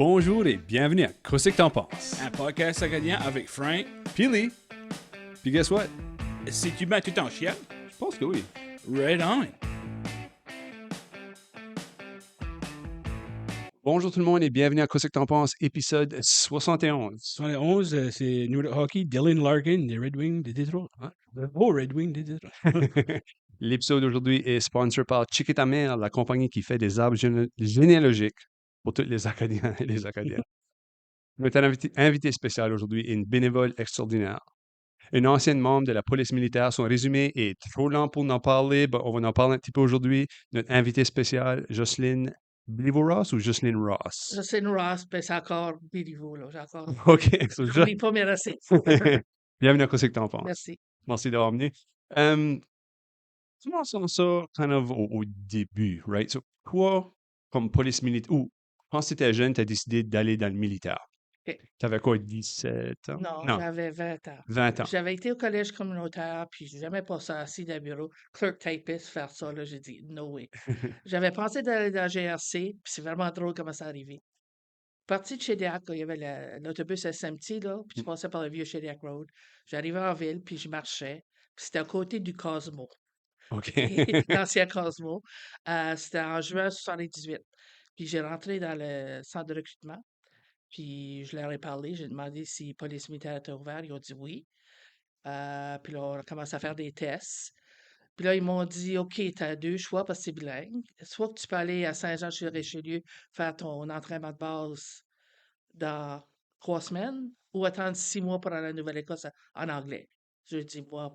Bonjour et bienvenue à Qu'est-ce que t'en penses? Un podcast acadien avec Frank. Puis Lee. Puis guess what? Si tu mets tout en chien, Je pense que oui. right on. Bonjour tout le monde et bienvenue à Qu'est-ce que t'en penses, épisode 71. 71, c'est nous de hockey, Dylan Larkin des Red Wings de Détroit. Hein? Le beau Red Wing de Détroit. L'épisode d'aujourd'hui est sponsor par Chiquita-Mère, la compagnie qui fait des arbres généalogiques pour tous les Acadiens et les Acadiennes. Notre invité spécial aujourd'hui est une bénévole extraordinaire. Une ancienne membre de la police militaire. Son résumé est trop lent pour en parler, mais on va en parler un petit peu aujourd'hui. Notre invité spécial, Jocelyne Bliveau-Ross ou Jocelyne Ross? Jocelyne Ross, ben c'est encore Béliveau, là. J'ai encore. OK. So, J'oublie pas mes recettes. bienvenue à Qu'est-ce que t'en penses. Merci. Merci d'avoir venu. Commençons ça kind of au début, right? So, toi, comme police militaire, ou quand tu étais jeune, tu as décidé d'aller dans le militaire. OK. Tu avais quoi, 17 ans? Non, j'avais 20 ans. 20 ans. J'avais été au collège communautaire, puis j'aimais pas ça, assis dans le bureau, clerk typist, faire ça, là. J'ai dit, no way. J'avais pensé d'aller dans la GRC, puis c'est vraiment drôle comment ça arrivé. Parti de Shediac, il y avait l'autobus SMT, là, puis tu passais par le vieux Shediac Road. J'arrivais en ville, puis je marchais, puis c'était à côté du Cosmo, OK. l'ancien Cosmo. C'était en juin 78. Puis j'ai rentré dans le centre de recrutement. Puis je leur ai parlé, j'ai demandé si police militaire était ouvert. Ils ont dit oui. Puis là, on a commencé à faire des tests. Puis là, ils m'ont dit, OK, tu as deux choix parce que c'est bilingue. Soit que tu peux aller à Saint-Jean-sur-Richelieu faire ton entraînement de base dans 3 semaines ou attendre 6 mois pour aller à la Nouvelle-Écosse en anglais. J'ai dit, moi,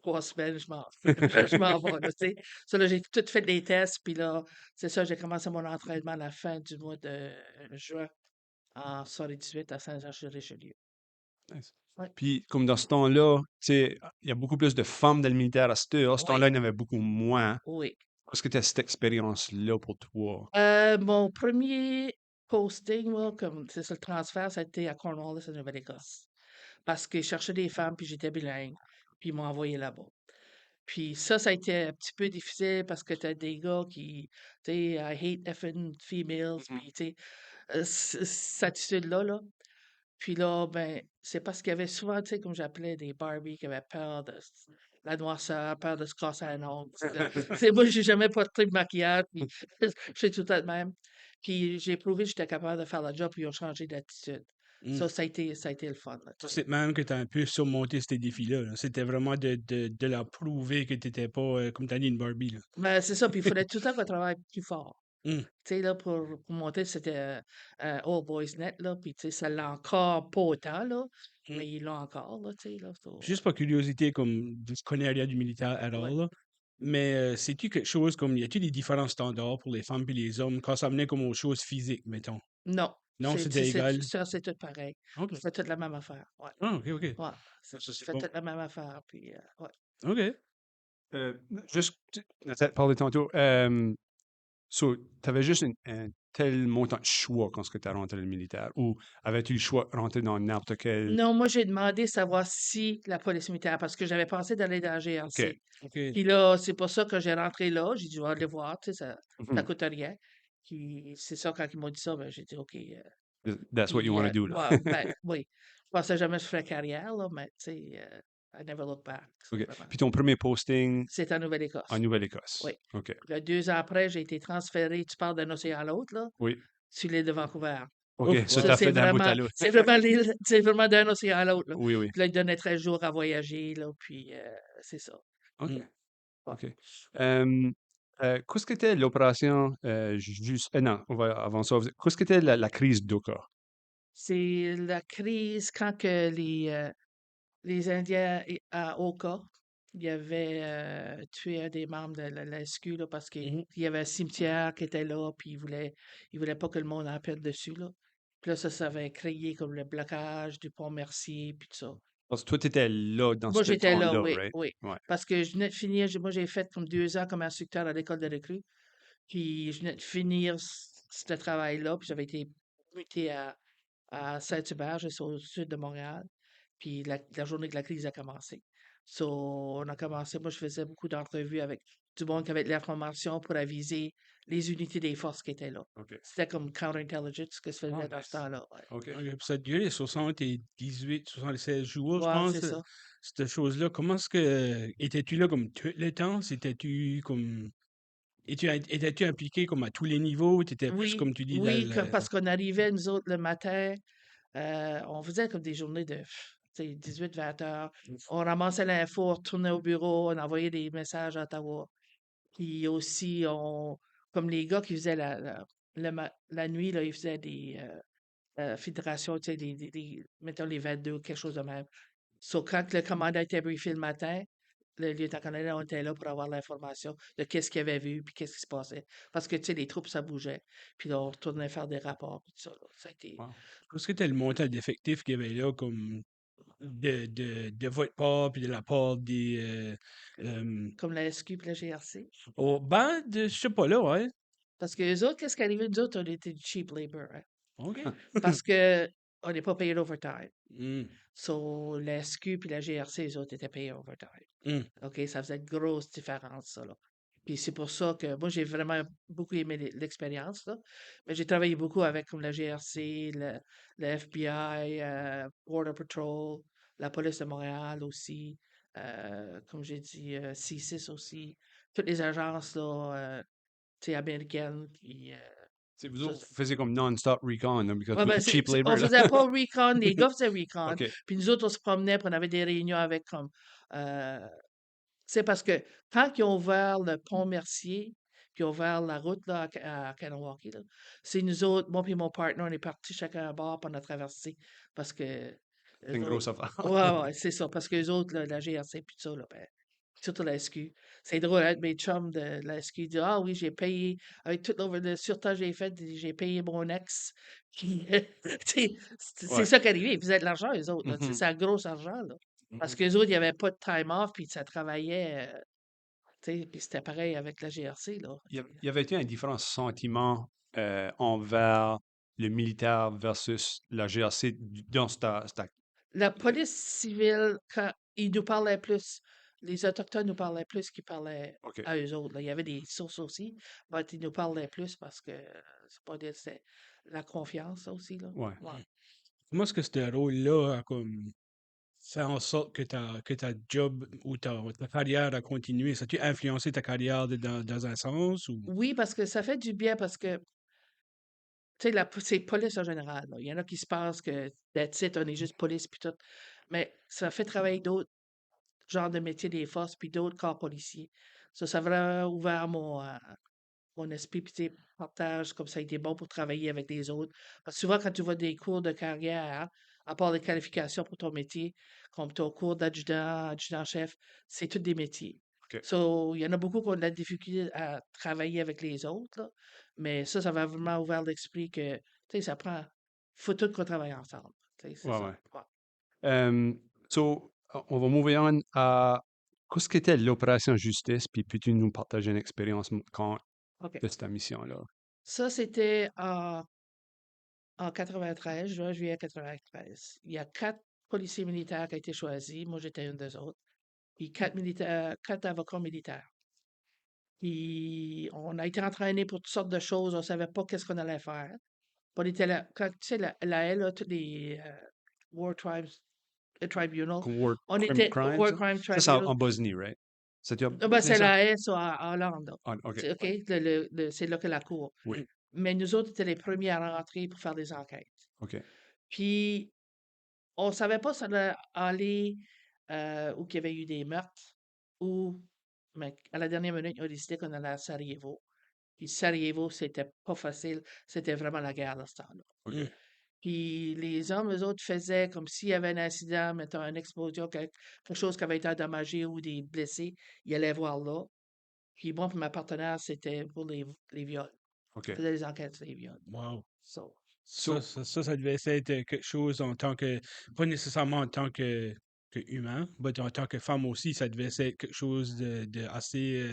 3 semaines, je m'en je m'en vais, là, tu sais. Ça, là, j'ai tout fait des tests. Puis là, c'est ça, j'ai commencé mon entraînement à la fin du mois de juin en 78 à Saint-Jean-sur-Richelieu. Nice. Ouais. Puis, comme dans ce temps-là, tu sais, il y a beaucoup plus de femmes dans le militaire à ce Oui, temps-là, il y en avait beaucoup moins. oui. Qu'est-ce que tu cette expérience-là pour toi? Mon premier posting, moi, comme c'est ça, le transfert, ça a été à Cornwallis, en Nouvelle-Écosse. Parce qu'ils cherchaient des femmes, puis j'étais bilingue, puis ils m'ont envoyé là-bas. Puis ça a été un petit peu difficile parce que t'as des gars qui, tu sais, I hate effing females, puis tu sais, cette attitude-là, là. Puis là, ben, c'est parce qu'il y avait souvent, tu sais, comme j'appelais des Barbies qui avaient peur de la noirceur, peur de se casser un ongle. C'est moi, j'ai jamais porté de maquillage, puis je suis tout le temps de même. Puis j'ai prouvé que j'étais capable de faire le job, puis ils ont changé d'attitude. Ça a été le fun, là, tu Ça, sais. c'est même que tu as un peu surmonté ces défis-là. Là. C'était vraiment de leur prouver que tu n'étais pas, comme tu as dit, une Barbie. Là. Mais c'est ça, puis il fallait tout le temps qu'on travaille plus fort. Hum. Tu sais, là, pour monter, c'était un All Boys Net, là, puis tu sais, ça l'a encore pas autant, là, Hum. mais ils l'ont encore, là, tu sais, là. Juste par curiosité, comme je connais rien du militaire at all, Ouais. là. Mais sais-tu quelque chose comme, y a-t-il des différents standards pour les femmes et les hommes quand ça venait comme aux choses physiques, mettons? Non, Non, c'était égal. ça, c'est tout pareil. OK. On fait toute la même affaire. Ouais, Ah, OK, OK. ouais. Ça, Je c'est fais bon. toute la même affaire. Puis, ouais. OK. Juste, tu as parlé tantôt, so, tu avais juste un tel montant de choix quand tu es rentré dans le militaire, ou avais-tu le choix de rentrer dans n'importe quel... Non, moi, j'ai demandé savoir si la police militaire, parce que j'avais pensé d'aller dans la OK. GRC. OK. Puis là, c'est pour ça que j'ai rentré là. J'ai dit, je vais aller voir, tu sais, ça Mhm. coûte rien. Puis c'est ça, quand ils m'ont dit ça, ben, j'ai dit, OK. That's what you Puis, want to do, là. ouais, ben, oui. Je pensais jamais que je ferais carrière, là, mais, tu sais, I never look back. OK. Vraiment. Puis ton premier posting C'est en Nouvelle-Écosse. en Nouvelle-Écosse. Oui. OK. Là, 2 ans après, j'ai été transféré, tu parles d'un océan à l'autre, là, Oui. sur l'île de Vancouver. OK. Ouf, Ça wow. t'a fait d'un bout à l'autre. C'est vraiment d'un océan à l'autre, là. Oui, oui. Puis là, ils donnaient 13 jours à voyager, là, puis c'est ça. OK. Mm. Ouais. OK. Qu'est-ce que était l'opération, juste... non, on va avant ça. Qu'est-ce que était la crise d'Oka? C'est la crise quand que les Indiens à Oka, ils avaient tué un des membres de la SQ, là, parce qu'il Mhm. y avait un cimetière qui était là, puis ils voulaient pas que le monde en perde dessus, là. Puis là, ça avait créé comme le blocage du pont Mercier, puis tout ça. Parce que toi, tu étais là dans Moi, ce j'étais là, temps-là, oui, right? oui. Ouais. Parce que je venais de finir, moi, j'ai fait comme 2 ans comme instructeur à l'école de recrues. Puis je venais de finir ce travail-là, puis j'avais été muté à Saint-Hubert, juste au sud de Montréal. Puis la journée que la crise a commencé. So, on a commencé, moi, je faisais beaucoup d'entrevues avec du monde qui avait de l'information pour aviser les unités des forces qui étaient là. OK. C'était comme counter-intelligence que se faisait Ah, dans ce temps-là. Ouais, OK. OK, puis ça a duré 78, 76 jours, je ouais, pense, c'est ça. cette chose-là. Comment est-ce que étais-tu là comme tout le temps? C'était-tu comme étais-tu impliqué comme à tous les niveaux? Tu étais plus Oui, comme tu dis dans oui, le parce qu'on arrivait, nous autres, le matin, on faisait comme des journées de 18-20 heures. On ramassait l'info, on retournait au bureau, on envoyait des messages à Ottawa. Puis aussi, comme les gars qui faisaient la nuit, là, ils faisaient des fédérations, tu sais, mettons les 22, quelque chose de même. So, quand le commandant était briefé le matin, le lieutenant-colonel, on était là pour avoir l'information de qu'est-ce qu'il avait vu puis qu'est-ce qui se passait. Parce que, tu sais, les troupes, ça bougeait. Puis là, on retournait faire des rapports puis tout ça, là. Ça a été Wow. est-ce que tu le montant d'effectifs qu'il y avait là comme de votre part puis de la part des comme la SQ puis la GRC. je sais pas là, ouais. Parce que les autres, qu'est-ce qui arrivait? Nous autres, on était du cheap labor, hein. OK. Parce que on n'est pas payé l'overtime. Mmh. So, la SQ puis la GRC, les autres étaient payés overtime. Mmh. OK, ça faisait une grosse différence, ça, là. Puis c'est pour ça que moi, j'ai vraiment beaucoup aimé l'expérience, là. Mais j'ai travaillé beaucoup avec comme la GRC, le FBI, Border Patrol, la police de Montréal aussi, comme j'ai dit, C6 aussi, toutes les agences, là, tu sais, américaines. Puis, C'est vous ça, autres, vous faisiez comme non-stop recon, là, because ouais, ben, cheap on labor, là. faisait pas recon, les gars faisaient recon, OK. puis nous autres, on se promenait, puis on avait des réunions avec comme, euh, c'est parce que quand ils ont ouvert le pont Mercier, puis ils ont ouvert la route là, à Kanawaki, là, c'est nous autres, moi et mon partner, on est partis chacun à bord, puis on a traversé. Parce que C'est eux une autres, grosse affaire. ouais, ouais, c'est ça. Parce que les autres, là, la GRC, puis tout ça, là, ben, surtout la SQ. C'est drôle, hein, mes chums de la SQ disent ah oui, j'ai payé, avec tout le surtemps que j'ai fait, j'ai payé mon ex. Puis, tu sais, c'est Ouais. ça qui arrivait. Ils faisaient de l'argent, les autres. Là, tu sais, Mhm. c'est un gros argent. Là. Parce Mmh. que les autres, il n'y avait pas de time off, puis ça travaillait. Tu sais, puis c'était pareil avec la GRC, là. Il y avait-il un différent sentiment envers le militaire versus la GRC dans La police civile, quand ils nous parlaient plus, les Autochtones nous parlaient plus qu'ils parlaient OK. à eux autres. Là. Il y avait des sources aussi, mais ils nous parlaient plus parce que c'est pas c'est la confiance aussi, là. Ouais. Ouais. Comment est-ce que ce rôle-là a comme fait en sorte que ta job ou ta carrière a continué? Ça a-tu influencé ta carrière dans un sens ou? Oui, parce que ça fait du bien parce que, tu sais, c'est police en général. Là. Il y en a qui se pensent que, that's it, on est juste police puis tout. Mais ça fait travailler d'autres genres de métiers des forces puis d'autres corps policiers. Ça a vraiment ouvert mon esprit, puis tu sais, partage, comme ça a été bon pour travailler avec les autres. Parce que souvent, quand tu vois des cours de carrière, hein, à part les qualifications pour ton métier, comme ton cours d'adjudant, adjudant-chef, c'est tous des métiers. OK. So, il y en a beaucoup qui ont de la difficulté à travailler avec les autres, là. Mais ça va vraiment ouvert l'esprit que, tu sais, ça prend, faut tout qu'on travaille ensemble. Tu sais, c'est Ouais, ça. ouais. Ouais. So, on va move on à qu'est-ce qu'était l'opération justice, puis peux-tu nous partager une expérience quand OK. de cette mission-là? Ça, c'était en 93, juin, juillet 93. Il y a 4 policiers militaires qui ont été choisis. Moi, j'étais une des autres. Puis 4 militaires, 4 avocats militaires. Puis on a été entraînés pour toutes sortes de choses. On savait pas qu'est-ce qu'on allait faire. On était là, quand tu sais, la L, là, tous les War Tribes Tribunal. Comme War On était Crimes, War ça? Crime Ça, c'est Tribunal. en Bosnie, right? Ah ben, C'est c'est ça? la L, ça, en Hollande. Là. Ah, OK. OK? Ouais. C'est là que la cour. Oui. Mais nous autres, étions les premiers à rentrer pour faire des enquêtes. OK. Puis on savait pas si ça allait aller où qu'il y avait eu des meurtres ou mais à la dernière minute, ils ont décidé qu'on allait à Sarajevo. Puis Sarajevo, c'était pas facile. C'était vraiment la guerre à ce temps-là. OK. Mmh. Puis les hommes, eux autres, faisaient comme s'il y avait un accident, mettons une explosion, quelque chose qui avait été endommagé ou des blessés, ils allaient voir là. Puis moi, pour ma partenaire, c'était pour les viols. On OK. faisait des enquêtes sur les viols. Wow! So, So, Ça devait être quelque chose en tant que, pas nécessairement en tant que humain, mais en tant que femme aussi, ça devait être quelque chose de assez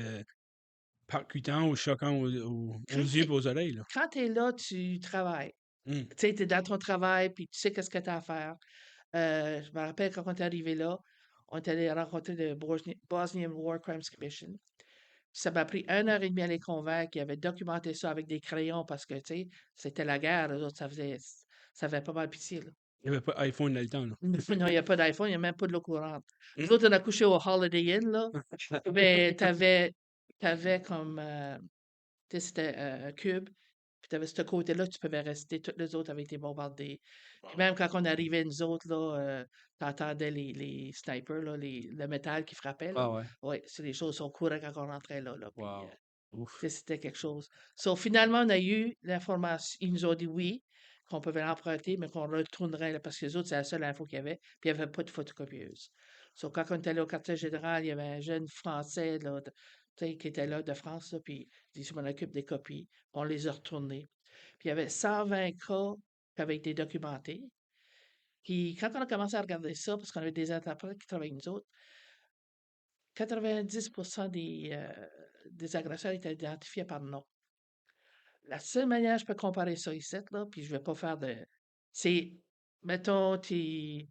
percutant ou choquant aux quand yeux et aux oreilles, là. quand tu es là, tu travailles. Mmh. Tu sais, tu es dans ton travail, puis tu sais qu'est-ce que tu as à faire. Je me rappelle quand on est arrivé là, on est allé rencontrer le Bosnian War Crimes Commission. Ça m'a pris 1 heure et demie à les convaincre. Ils avaient documenté ça avec des crayons parce que, tu sais, c'était la guerre. Eux autres, ça avait pas mal pitié, là. Il n'y avait pas iPhone dans le temps, là. Non, il n'y a pas d'iPhone, il n'y a même pas de l'eau courante. Nous autres, on a couché au Holiday Inn, là. Mais t'avais comme, tu sais, c'était un cube. Puis t'avais ce côté-là, tu pouvais rester. Toutes les autres avaient été bombardées. Puis même quand on arrivait, nous autres, là, t'entendais les snipers, là, le métal qui frappait, là. Ah ouais. Oui, c'est des choses, on courait quand on rentrait là, là. Puis, Wow. Ouf. tu sais, c'était quelque chose. So, finalement, on a eu l'information. Ils nous ont dit oui, qu'on pouvait l'emprunter, mais qu'on retournerait, là, parce que les autres, c'est la seule info qu'il y avait. Puis il n'y avait pas de photocopieuse. So, quand on était allé au quartier général, il y avait un jeune Français, là, tu sais, qui était là de France, là, puis il dit, je m'en occupe des copies. On les a retournés. Puis il y avait 120 cas qui avaient été documentés. Puis quand on a commencé à regarder ça, parce qu'on avait des interprètes qui travaillaient avec nous autres, 90% des agresseurs étaient identifiés par nom. La seule manière que je peux comparer ça ici, là, puis je vais pas faire de. C'est, mettons, t'es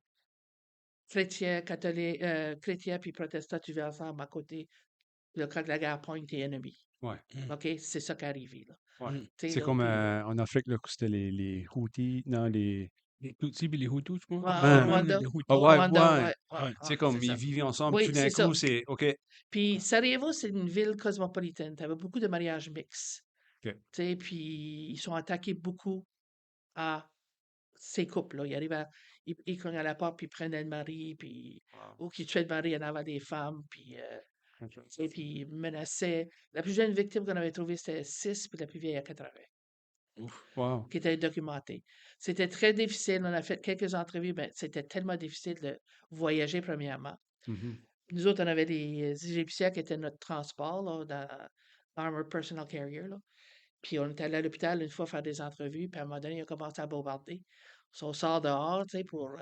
chrétien, catholique, chrétien puis protestant, tu vas ensemble à côté. Le quand la guerre pointe, t'es ennemi. Ouais. OK? C'est ça qui est arrivé, là. Ouais. Mm. Tu sais, C'est là, comme puis. en Afrique, là, que c'était les Houthis. Non, les. Les Tutsis et les Hutus, je pense. Au Hein. Non, Rwanda. les Hutus. Ah Au ouais, Rwanda, ouais. ouais, ouais, Ouais. ouais, C'est comme c'est ils ça. vivent ensemble, Oui, tout d'un c'est ça. coup, c'est OK. Puis Sarajevo, c'est une ville cosmopolitaine. Tu avais beaucoup de mariages mixtes. OK. Tu sais, puis ils sont attaqués beaucoup à ces couples-là. Ils arrivent ils cognent à la porte, puis ils prenaient le mari, puis Wow. ou qu'ils tuaient le mari en avant des femmes, puis, OK. tu sais, puis ils menaçaient. La plus jeune victime qu'on avait trouvée, c'était 6, puis la plus vieille à 80, Ouf. Wow. qui était documentée. C'était très difficile. On a fait quelques entrevues, mais c'était tellement difficile de voyager, premièrement. Mhm. Nous autres, on avait des Égyptiens qui étaient notre transport, là, dans Armored Personal Carrier, là. Puis on est allé à l'hôpital une fois faire des entrevues, puis à un moment donné, il a commencé à bombarder. So, on sort dehors, tu sais, pour.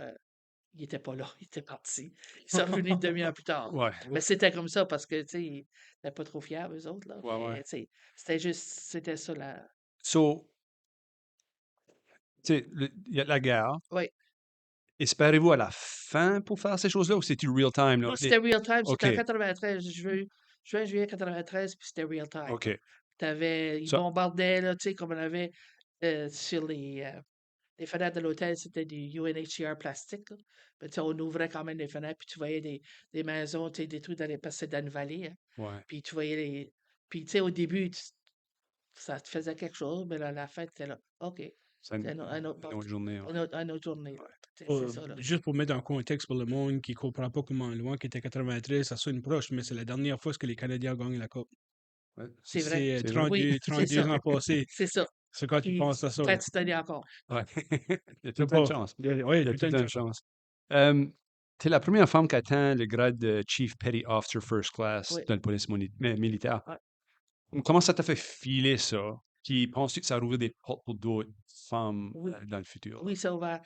Il était pas là, il était parti. Il s'est revenu une demi-heure plus tard. Ouais. Mais c'était comme ça parce que, tu sais, ils n'étaient pas trop fiables, eux autres, là. Ouais, ouais. Mais, tu sais, c'était ça, la. So, tu sais, il y a la guerre. Oui. Espérez-vous à la fin pour faire ces choses-là ou c'est-tu real time, là? Non, c'était real time. OK. C'était en 93, juin, juillet 93, puis c'était real time. OK. Ils Ça, bombardaient, là, tu sais, comme on avait sur les fenêtres de l'hôtel, c'était du UNHCR plastique, là. Mais, tu sais, on ouvrait quand même les fenêtres, puis tu voyais des maisons, tu sais, détruites parce que c'était dans une vallée, hein. ouais. Puis tu voyais les. Puis, tu sais, au début, ça te faisait quelque chose, mais là, à la fin, tu là. OK. C'est C'est un autre une autre journée. Ouais. une autre journée, là. Ouais. Tu sais, c'est ça, là. Juste pour mettre en contexte pour le monde qui ne comprend pas comment loin qui était 93, ça sonne proche, mais c'est la dernière fois que les Canadiens ont gagné la Coupe. Ouais. C'est vrai. C'est C'est vrai. Oui, 32, c'est 32 ça. ans passés. C'est ça. C'est quand tu Puis, penses à ça. prêt à te tenir encore. Ouais. Il y a C'est toute une pas. chance. Oui, Il y a tout toute une une chance. chance. Tu es la première femme qui atteint le grade de Chief Petty Officer First Class Oui. dans le police militaire. Ouais. Comment ça t'a fait filer ça? Puis penses-tu que ça ouvre des portes pour d'autres femmes Oui. dans le futur? Oui, ça a ouvert.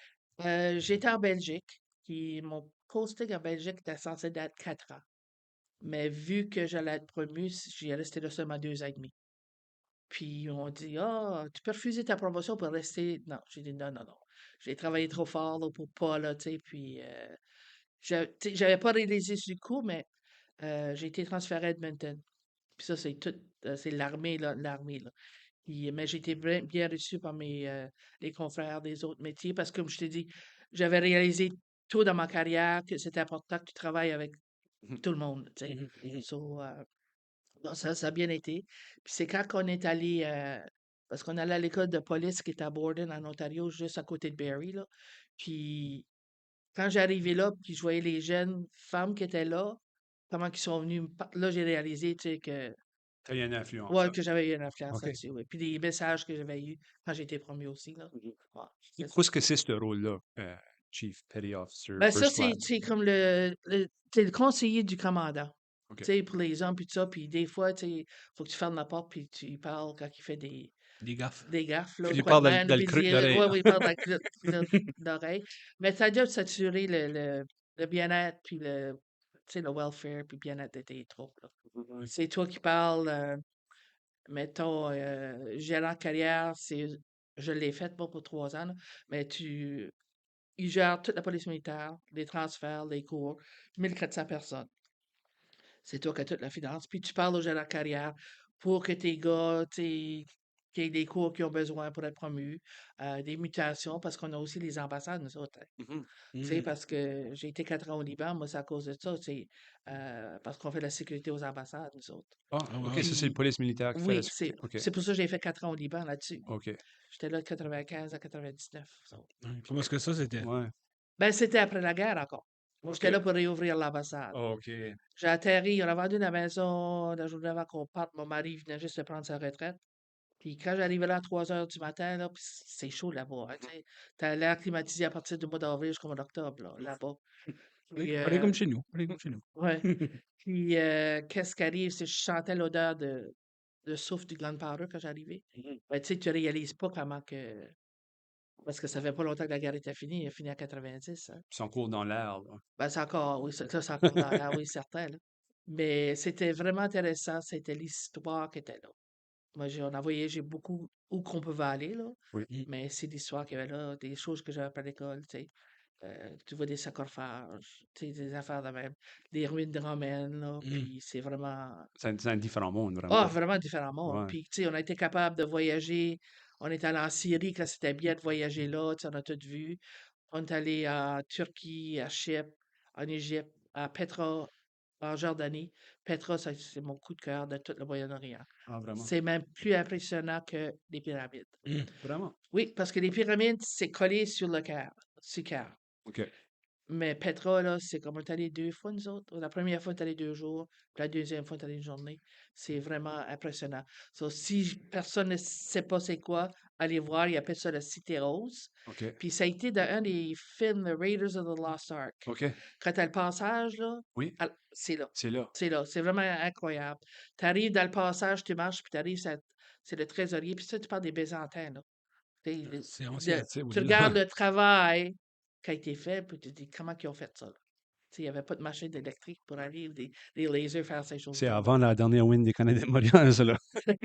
J'étais en Belgique, puis mon posting en Belgique était censé d'être 4 ans. Mais vu que j'allais être promu, j'y ai resté là seulement 2 ans et demi. Puis on dit, ah, tu peux refuser ta promotion pour rester. Non, j'ai dit non, non, non. J'ai travaillé trop fort là, pour pas, là, tu sais. Puis tu sais, j'avais pas réalisé du coup, mais j'ai été transféré à Edmonton. Puis ça, c'est tout, c'est l'armée, là, l'armée, là. Mais j'ai été bien reçu par les confrères des autres métiers parce que, comme je t'ai dit, j'avais réalisé tôt dans ma carrière que c'était important que tu travailles avec Mhm. tout le monde, tu sais. Mhm, mhm. So, bon, ça a bien été. Puis c'est quand on est allé, parce qu'on allait à l'école de police qui est à Borden, en Ontario, juste à côté de Barrie, là. Puis quand j'arrivais là, puis je voyais les jeunes femmes qui étaient là, comment ils sont venus là, j'ai réalisé, tu sais, T'as eu une influence, ouais, là. que j'avais eu une influence OK. là-dessus, oui. Puis des messages que j'avais eus quand j'ai été promu aussi, là. Mhm. Ouais, c'est ça. Qu'est-ce que c'est ce rôle-là, Chief Petty Officer Ben ça, First Class? c'est comme c'est le conseiller du commandant. OK. Tu sais, pour les hommes, puis tout ça. Puis des fois, tu sais, faut que tu fermes la porte, puis tu y parles quand il fait Des gaffes. des gaffes, là, Puis ou tu quoi de parles même. dans le Puis il creux dit, de l'oreille, ouais, là. oui, il parle dans l'oreille. Mais ça doit s'assurer le bien-être, puis tu sais, le welfare, puis le bien-être de tes troupes, là. Mhm. C'est toi qui parles, mettons, gérant de carrière, je l'ai fait, pas pour 3 ans, là, mais il gère toute la police militaire, les transferts, les cours, 1400 personnes. C'est toi qui as toute la finance. Puis tu parles aux gens de carrière pour que tes gars, tu sais, qu'il y ait des cours qui ont besoin pour être promus, des mutations, parce qu'on a aussi les ambassades, nous autres, hein. Mhm. Tu sais, Mm. parce que j'ai été 4 ans au Liban, moi, c'est à cause de ça, tu sais, parce qu'on fait la sécurité aux ambassades, nous autres. Ah, Ah, OK, wow. ça, c'est le Puis, police militaire qui fait la oui, sécurité. OK, c'est pour ça que j'ai fait 4 ans au Liban là-dessus. OK. J'étais là de 95 à 99. So. Ouais. Comment est-ce que ça, c'était? Ouais. Ben, c'était après la guerre encore. Moi, j'étais OK. là pour réouvrir l'ambassade. OK. J'ai atterri, on a vendu la maison la journée avant qu'on parte. Mon mari venait juste de prendre sa retraite. Puis quand j'arrivais là à 3 heures du matin, là, puis c'est chaud là-bas, hein, tu sais. T'as l'air climatisé à partir du mois d'avril jusqu'au mois d'octobre, là-bas. Puis, Pareil comme chez nous. Pareil comme chez nous. ouais. Puis, qu'est-ce qui arrive, c'est que je sentais l'odeur de souffle du gunpowder quand j'arrivais. Mhm. Ben, tu sais, tu réalises pas comment que. Parce que ça fait pas longtemps que la guerre était finie, elle est finie en 90, hein. Ils sont cours dans l'air, là. Ben, c'est encore, oui, ça, c'est encore dans l'air, oui, certain, là. Mais c'était vraiment intéressant, c'était l'histoire qui était là. Moi, on a voyagé beaucoup où qu'on pouvait aller, là. Oui. Mm. Mais c'est l'histoire qu'il y avait là, des choses que j'avais pas à l'école, tu sais. Tu vois des sarcophages, tu sais, des affaires de même, des ruines romaines, là, Mm. puis c'est vraiment, C'est un différent monde, ah, vraiment. vraiment différent monde. Ouais. Puis, tu sais, on a été capable de voyager. On est allé en Syrie, que c'était bien de voyager là, tu sais, on a tout vu. On est allé en Turquie, à Chypre, en Égypte, à Petra, en Jordanie. Petra, ça, c'est mon coup de cœur de tout le Moyen-Orient. Ah, vraiment? C'est même plus impressionnant que les pyramides. Mm. Vraiment? Oui, parce que les pyramides, c'est collé sur le Caire, sur Caire. OK. Mais Petra, là, c'est comme on est allé 2 fois, nous autres. La première fois, on est allé 2 jours, puis la deuxième fois, on est allé une journée. C'est vraiment impressionnant. So, si personne ne sait pas c'est quoi, allez voir, ils appellent ça la Cité Rose. OK. Puis ça a été dans un des films, The Raiders of the Lost Ark. OK. Quand t'as le passage, là, Oui, c'est là. c'est là. C'est là. C'est vraiment incroyable. Tu arrives dans le passage, tu marches, puis tu arrives, c'est le trésorier, puis ça, tu parles des Byzantins, là. Tu sais, C'est ancien. C'est tu oui, regardes là. le travail qui a été fait, puis tu te dis comment ils ont fait ça, là. Tu sais, il n'y avait pas de machine électrique pour aller, ou des lasers faire ces C'est choses-là, là. avant la dernière win des Canadiens de Montréal, ça, là. Oui,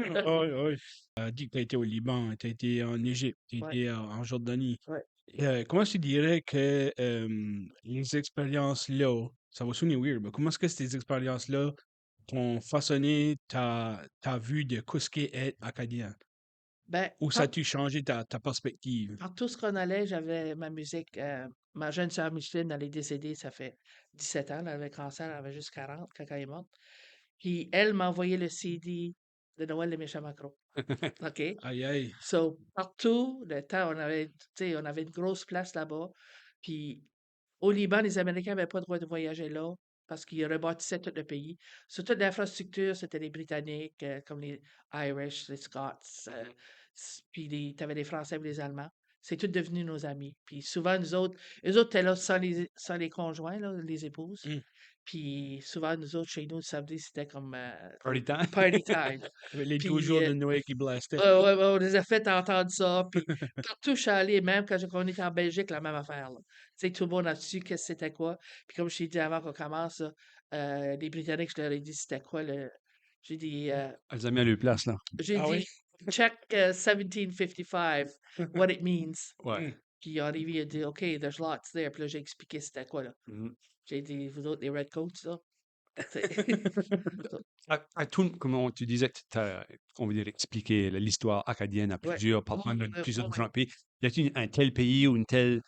oui. Tu as dit que tu as été au Liban, tu as été en Égypte, tu as Ouais, été en Jordanie. ouais. Comment tu dirais que les expériences-là, ça va sonner weird, mais comment est-ce que ces expériences-là t'ont façonné ta vue de ce qu'est être acadien? Ben, Ou ça a-tu changé ta perspective? partout ce qu'on allait, j'avais ma musique. Ma jeune sœur Micheline, elle est décédée, ça fait 17 ans. Elle avait cancer, elle avait juste 40 quand elle est morte. Puis elle m'a envoyé le CD de Noël de Michel Macron. OK? Aïe, aïe. So, partout, le temps, tu sais, on avait une grosse place là-bas. Puis au Liban, les Américains n'avaient pas le droit de voyager là parce qu'ils rebâtissaient tout le pays. Sur toute l'infrastructure, c'était les Britanniques, comme les Irish, les Scots, puis tu avais les Français et les Allemands. C'est tout devenu nos amis. Puis souvent, eux autres étaient là sans les conjoints, là, les épouses. Hum. Puis souvent, nous autres, chez nous, le samedi, c'était comme Party time. party time. Avec les 12 Puis jours de Noël qui blastaient. ouais, ouais, on les a fait entendre ça. Puis partout où je suis allé, même quand on était en Belgique, la même affaire, là. Tu sais, tout le monde a su qu'est-ce que c'était quoi. Puis comme je t'ai dit avant qu'on commence, là, les Britanniques, je leur ai dit c'était quoi le. J'ai dit, Elles ont mis à leur place, là. j'ai Ah oui? dit, check 1755, what it means. Ouais. Hum. Puis ils ont arrivé, ils ont dit, OK, there's lots there. Puis là, j'ai expliqué c'était quoi, là. Mhm. J'ai dit, vous autres, les Redcoats, là. Tu sais. À tout, comment tu disais que tu as, on va dire, expliqué l'histoire acadienne à Ouais. plusieurs, Ouais, parfois de plusieurs ouais. différents pays. Y a-t-il un tel pays ou une telle,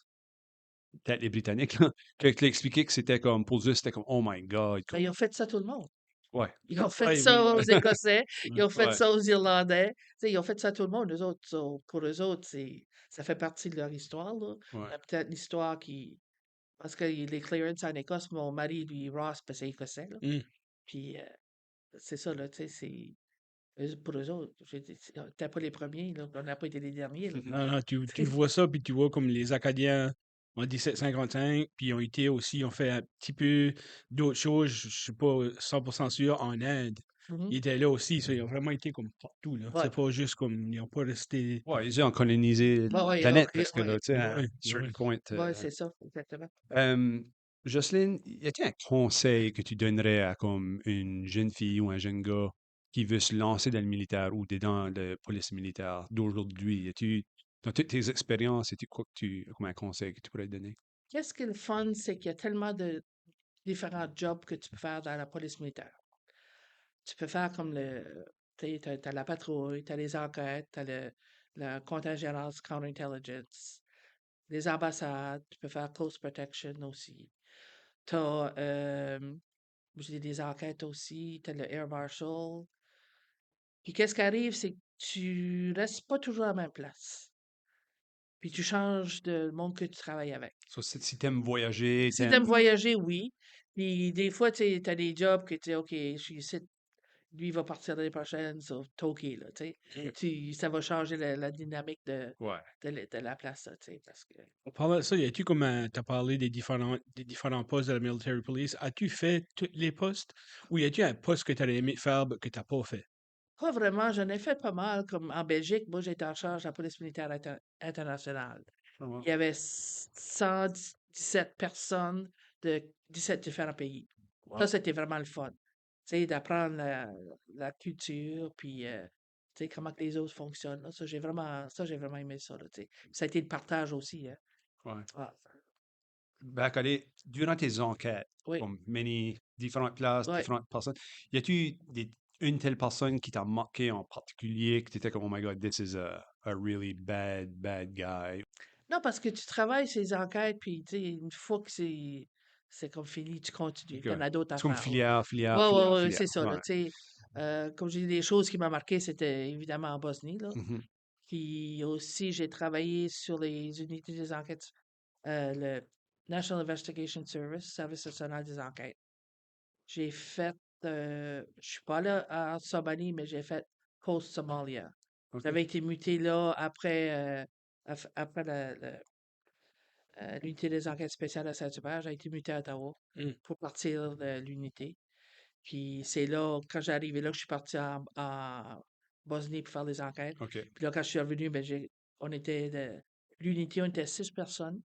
peut-être les Britanniques, là, que tu as expliqué que c'était comme, pour eux, c'était comme, oh my God. Ben, Comme, ils ont fait ça à tout le monde. ouais, Ils ont fait Ouais, ça oui. aux Écossais, ils Ouais. ont fait ouais, ça aux Irlandais, tu sais, ils ont fait ça à tout le monde, eux autres. Pour eux autres, ça fait partie de leur histoire, là. ouais. Peut-être l'histoire qui. Parce que les Clarence en Écosse, mon mari, lui, Ross, ben, c'est écossais, là. Hum. Puis c'est ça, là, tu sais, pour eux autres. On n'était pas les premiers, là. On n'a pas été les derniers, là. Non, non, tu vois ça, puis tu vois comme les Acadiens en 1755, puis ils ont été aussi, ils ont fait un petit peu d'autres choses, je suis pas 100% sûr, en Inde. Mhm. Ils étaient là aussi, ça, ils ont vraiment été comme partout, là. Ouais. C'est pas juste comme, ils n'ont pas resté... Ouais, ils ont colonisé Ouais, la ouais, planète, ouais, parce que ouais, là, tu sais, à un Ouais, certain ouais. point. ouais, c'est ça, exactement. Jocelyne, y a-t-il un conseil que tu donnerais à comme une jeune fille ou un jeune gars qui veut se lancer dans le militaire ou dans la police militaire d'aujourd'hui? Dans toutes tes expériences, es-tu quoi que comme un conseil que tu pourrais donner? Qu'est-ce qui est le fun, c'est qu'il y a tellement de différents jobs que tu peux faire dans la police militaire. tu peux faire comme t'as la patrouille, t'as les enquêtes, t'as le contingence counterintelligence, les ambassades, tu peux faire close protection aussi. T'as, j'ai des enquêtes aussi, t'as le air marshal. Puis qu'est-ce qui arrive, c'est que tu restes pas toujours à la même place. Puis tu changes de monde que tu travailles avec. So, si t'aimes voyager, Si t'aimes t'aimes. voyager, oui. Puis des fois, tu sais, t'as des jobs que tu sais, OK, je suis ici, lui, il va partir l'année prochaine, so, t'es OK, là, tu sais. Ça va changer la dynamique Ouais. de la place, là, tu sais, parce que... En parlant de ça, y a-tu comme tu as parlé des différents postes de la military police, as-tu fait tous les postes ou y a-tu un poste que tu aurais aimé faire mais que tu pas fait? Pas vraiment, j'en ai fait pas mal, comme en Belgique, moi, j'étais en charge de la police militaire internationale. Ah, wow. Il y avait 117 personnes de 17 différents pays. Ça, Wow. c'était vraiment le fun. Tu sais, d'apprendre la culture, puis tu sais, comment que les autres fonctionnent. Là. J'ai vraiment aimé ça. Là, tu sais. Ça a été le partage aussi. Hein. Ouais. Ah, Allez, durant tes enquêtes, oui, comme différentes places, oui. différentes personnes, y a-tu une telle personne qui t'a marqué en particulier, que tu étais comme, oh my God, this is a really bad guy? Non, parce que tu travailles ces enquêtes, puis tu sais, une fois que c'est comme fini, tu continues. Ok, Tu en ouais. as d'autres à C'est comme faire. Là. filière, Ouais, filière, ouais, filière, ouais, filière. c'est ça. Là, Ouais. tu sais, comme j'ai dit, des choses qui m'ont marqué, c'était évidemment en Bosnie. Là. Mhm. Puis aussi, j'ai travaillé sur les unités des enquêtes, le National Investigation Service, Service national des enquêtes. J'ai fait, je suis pas là en Somalie, mais j'ai fait post-Somalia. Ok. J'avais été muté là après, après l'unité des enquêtes spéciales à Saint-Hubert. J'ai été muté à Ottawa Mm. pour partir de l'unité. Puis c'est là, quand j'ai arrivé là, que je suis parti en Bosnie pour faire des enquêtes. Ok. Puis là, quand je suis revenu, ben, on était l'unité, on était 6 personnes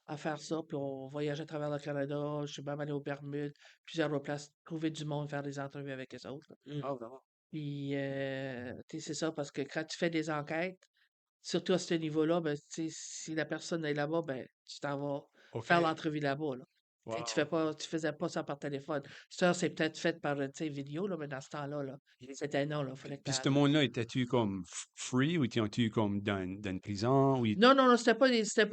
à faire ça. Puis on voyageait à travers le Canada. Je suis même allé aux Bermudes, plusieurs autres places, trouver du monde, faire des entrevues avec les autres. Là. Mm. Ah, vraiment? Puis, tu sais, c'est ça, parce que quand tu fais des enquêtes, surtout à ce niveau-là, ben, tu sais, si la personne est là-bas, ben, tu t'en vas Ok. faire l'entrevue là-bas, là. Tu sais, Wow. tu faisais pas ça par téléphone. Ça, c'est peut-être fait par, tu sais, vidéo, là, mais dans ce temps-là, là, c'était non, là, fallait que Puis tu ce monde-là, étais-tu comme free ou étais-tu comme dans une prison? Ou Non, non, non, c'était pas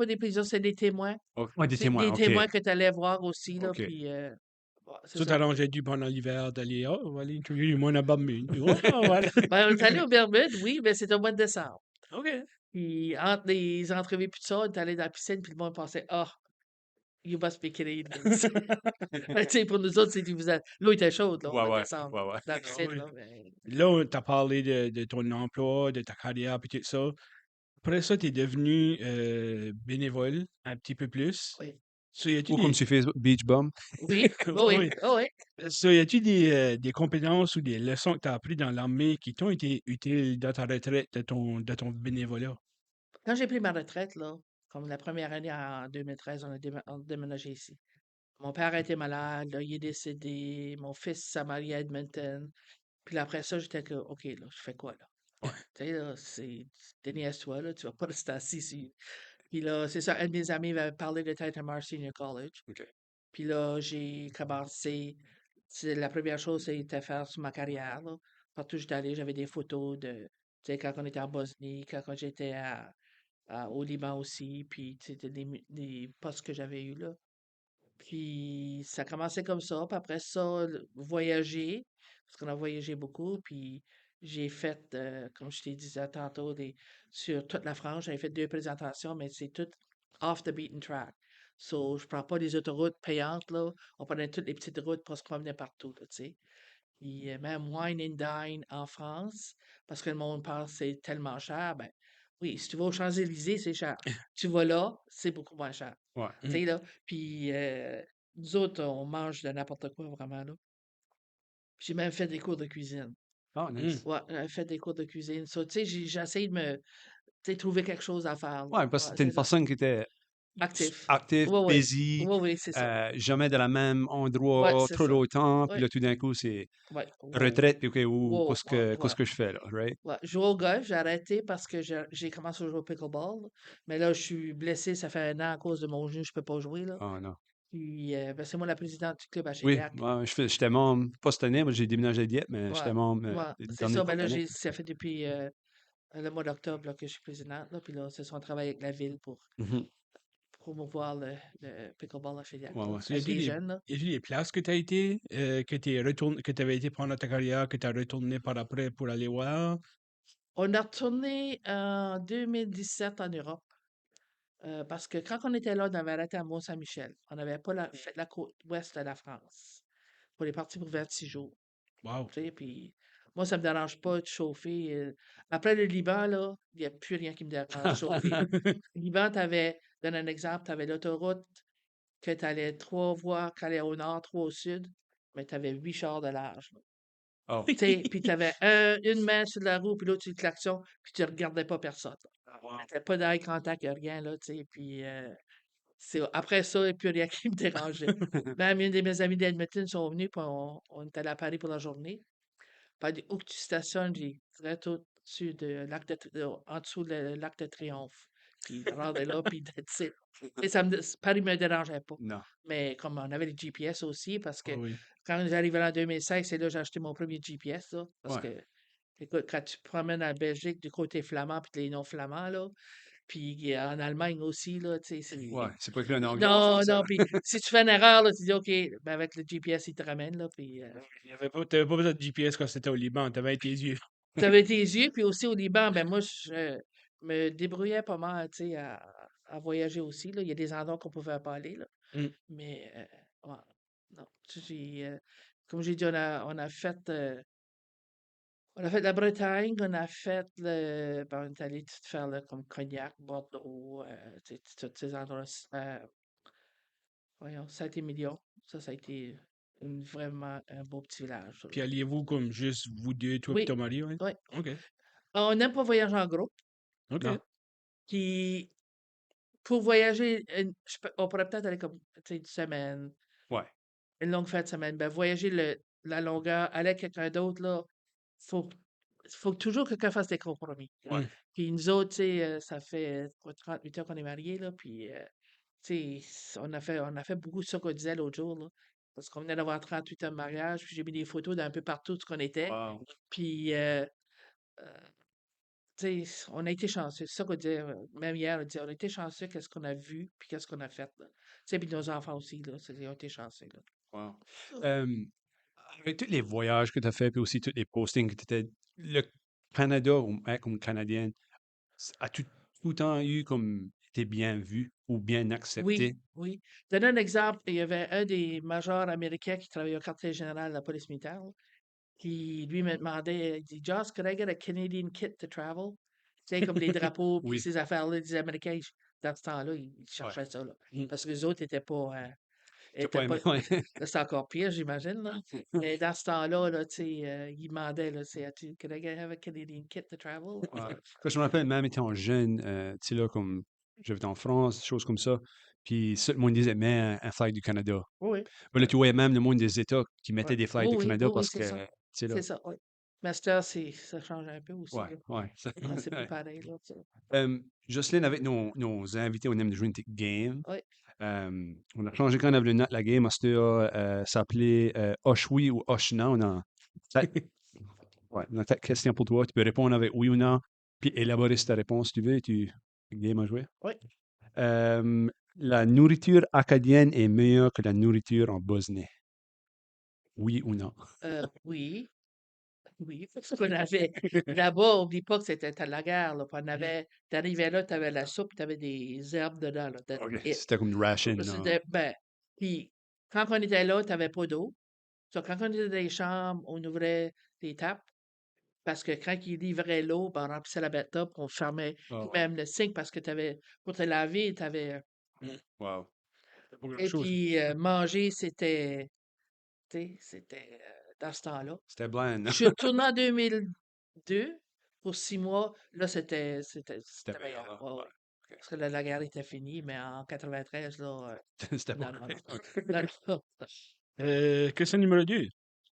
des prisons, c'était des témoins. Ouais, des C'est témoins, des ok. témoins que tu allais voir aussi, là, Ok. puis, ouais, c'est Ça, ça. t'arrangeais du pendant l'hiver d'aller, oh, on va aller interviewer mon abonnement. Oh, voilà. Ben, on est allé aux Bermudes, oui, mais c'était au mois de décembre. OK. Puis, entre les entrevues, puis tout ça, on est allé dans la piscine, puis le monde pensait, ah, you must be Canadians. Ben, tu sais, pour nous autres, l'eau était chaude, là, au Ouais, mois de ouais, décembre, ouais, ouais. dans la Ah piscine, oui. là, mais... Là, tu as parlé de ton emploi, de ta carrière, puis tout ça. Après ça, tu es devenu bénévole un petit peu plus. Oui, So, y a-tu Ou comme des... sur Facebook, Beach Bum. oui, oh oui, Oui. oh oui. So, y a-tu des compétences ou des leçons que tu as apprises dans l'armée qui t'ont été utiles dans ta retraite de ton bénévolat? Quand j'ai pris ma retraite, là, comme la première année en 2013, on a déménagé ici. Mon père a été malade, là, il est décédé, mon fils s'est marié à Edmonton. Puis là, après ça, j'étais que, OK, là, je fais quoi, là? Ouais. Tu sais, là, déniaise-toi, là, tu vas pas rester assis ici. Puis là, c'est ça, un de mes amis m'avait parlé de Titanmar Senior College. Ok. Puis là, j'ai commencé. La première chose, c'était faire sur ma carrière. Là. Partout où j'étais allé, j'avais des photos de, tu sais, quand on était en Bosnie, quand j'étais au Liban aussi, puis c'était des postes que j'avais eus là. Puis ça commençait comme ça. Puis après ça, voyager, parce qu'on a voyagé beaucoup. Puis j'ai fait, comme je t'ai dit tantôt, sur toute la France, j'avais fait 2 présentations, mais c'est tout off the beaten track. So, je prends pas les autoroutes payantes, là. On prenait toutes les petites routes pour se promener partout, là, tu sais. Puis même wine and dine en France, parce que le monde pense que c'est tellement cher. Ben oui, si tu vas aux Champs-Élysées, c'est cher. Tu vas là, c'est beaucoup moins cher. Ouais. Tu Mm. sais, là. Puis nous autres, on mange de n'importe quoi, vraiment, là. J'ai même fait des cours de cuisine. Ah, Mm. nice. Ouais, j'ai fait des cours de cuisine. Ça, tu sais, j'essaie de me, tu sais, trouver quelque chose à faire, là. Ouais, parce que Ouais, t'es c'est une ça. personne qui était Actif. active, Oui, oui. busy, Oui, oui, c'est ça. jamais dans le même Ouais, endroit c'est trop ça. longtemps, puis Oui, là, tout d'un coup, c'est oui. Wow. retraite, puis OK, ou Wow, ouais, qu'est-ce ouais. que je fais là, right? Ouais, jouer au golf, j'ai arrêté parce que j'ai commencé à jouer au pickleball. Mais là, je suis blessé, ça fait 1 an à cause de mon genou, je peux pas jouer là. Ah, non. Puis, ben, c'est moi la présidente du club à Oui, Shediac. ouais, j'étais membre, pas cette année, moi j'ai déménagé à Dieppe, mais Ouais, j'étais membre ouais, les c'est dernières ça. Ben couple là, d'années. ça fait depuis le mois d'octobre là, que je suis présidente. Là, puis là, c'est ça, on travaille avec la ville pour Mhm. promouvoir le pickleball à Shediac, Ouais, là, ouais. So, avec les jeunes. Là. y a-t-il des places que tu as été, que tu avais été pendant ta carrière, que tu as retourné par après pour aller voir? On a retourné en 2017 en Europe. Parce que quand on était là, on avait arrêté à Mont-Saint-Michel. On n'avait pas fait la côte ouest de la France. On est parti pour 26 jours. Wow. Tu sais, puis moi, ça me dérange pas de chauffer. Après le Liban, là, il n'y a plus rien qui me dérange de chauffer. Le Liban, donne un exemple, tu avais l'autoroute que tu allais 3 voies, qui allaient au nord, 3 au sud, mais tu avais 8 chars de large. Là. Oh, Tu sais, puis tu avais une main sur la roue, puis l'autre sur le klaxon, puis tu regardais pas personne. Tu pas d'eye contact, rien, là, tu sais, puis après ça, il n'y a plus rien qui me dérangeait. Même une de mes amies d'Edmonton sont venues, puis on est allé à Paris pour la journée. Puis elle dit, où que tu stationnes, j'ai direct au-dessus de en dessous de l'Arc de Triomphe. Puis rendez là, puis that's it. Et Paris ne me dérangeait pas. non. Mais comme on avait les GPS aussi, parce que Ah oui. quand j'arrivais en 2016, c'est là que j'ai acheté mon premier GPS, là, parce Ouais. que, écoute, quand tu te promènes en Belgique du côté flamand, puis les non-flamands, là, puis en Allemagne aussi, là, tu sais, Ouais, c'est pas écrit en anglais en non, français. non, puis si tu fais une erreur, là, tu dis, OK, ben avec le GPS, il te ramène, là, puis T'avais pas besoin de GPS quand c'était au Liban, t'avais tes yeux. tu avais tes yeux, puis aussi au Liban, ben moi, je me débrouillais pas mal, tu sais, à voyager aussi, là. Il y a des endroits qu'on pouvait pas aller, là. Mm. Mais, ouais, non, comme j'ai dit, on a fait la Bretagne, on a fait ben, on est allé tout faire, là, comme Cognac, Bordeaux, tu sais, tous ces endroits, voyons, Saint-Émilion. Ça a été vraiment un beau petit village, ça, là. Puis alliez-vous comme juste vous deux, toi et Oui, ton mari, ouais? oui. OK. On n'aime pas voyager en groupe. OK. Non. Puis, pour voyager, on pourrait peut-être aller comme, tu sais, une semaine, Ouais. une longue fin de semaine. Ben, voyager la longueur, aller avec quelqu'un d'autre, là, faut, faut toujours que quelqu'un fasse des compromis. Ouais. Mm. Puis nous autres, tu sais, ça fait quoi, 38 ans qu'on est mariés, là, puis, tu sais, on a fait beaucoup de ça qu'on disait l'autre jour, là, parce qu'on venait d'avoir 38 ans de mariage, puis j'ai mis des photos d'un peu partout où ce qu'on était, Wow. puis, tu sais, on a été chanceux. C'est ça qu'on disait, même hier, on disait, on a été chanceux, qu'est-ce qu'on a vu, puis qu'est-ce qu'on a fait, là. Tu sais, puis nos enfants aussi, là, ils ont été chanceux, là. Wow. Avec tous les voyages que tu as fait, puis aussi tous les postings que tu étais, le Canada, comme Canadienne, as-tu tout le temps eu comme été bien vu ou bien Oui, accepté? oui. Donner un exemple, il y avait un des majors américains qui travaillait au quartier général de la police militaire, là, qui, lui, me demandait, il dit, Joss, could I get a Canadian kit to travel? Tu sais, comme les drapeaux, puis Oui. ces affaires-là, les Américains, dans ce temps-là, ils Ouais. cherchaient ça, là. Mm. Parce que les autres T'as étaient pas pas, aimé? Ouais. là, c'est encore pire, j'imagine, là. Mais dans ce temps-là, là, tu sais, ils demandaient, là, c'est, could I have a Canadian kit to travel? Ouais. Quand je me rappelle, même étant jeune, tu sais, là, comme j'étais en France, choses comme ça, puis tout le monde disait, mais un flag du Canada. Oui, Mais là, tu voyais même le monde des États qui ouais. mettaient des flags Oui, du oui, Canada oui, oui, parce c'est que, ça. tu sais, là, C'est ça, oui. Master, ça change un peu aussi, ouais, là. ouais. Ah, c'est plus Ouais. pareil, là, tu sais. Jocelyne, avec nos invités, on aime de jouer une petite game. Oui. On a changé quand on avait le la game. C'était s'appelait Hoche oui ou Hoche non. Ouais, on a ta question pour toi. Tu peux répondre avec oui ou non, puis élaborer ta réponse si tu veux. Game à jouer. Oui. La nourriture acadienne est meilleure que la nourriture en Bosnie. Oui ou non? Oui. Oui, parce qu'on avait là-bas, oublie pas que c'était la guerre, là. Puis t'arrivais là, t'avais la soupe, t'avais des herbes dedans, là. That's OK. it. C'était comme du ration, non? Ben, puis quand on était là, t'avais pas d'eau. So, quand on était dans les chambres, on ouvrait les tapes. Parce que quand ils livraient l'eau, ben, on remplissait la bathtub, on fermait Oh, wow. même le sink parce que pour te laver, t'avais. Mm. Wow. C'est pas Et grand-chose. puis, manger, c'était, tu sais, c'était dans ce temps-là. C'était bland, Je non? suis retourné en 2002 pour 6 mois. Là, C'était c'était meilleur, meilleur. là. Ouais, Ouais, ouais. Parce que la guerre était finie, mais en 93, là, OK. C'était pas non, non, non. correct. OK. Non, non. Question numéro 2.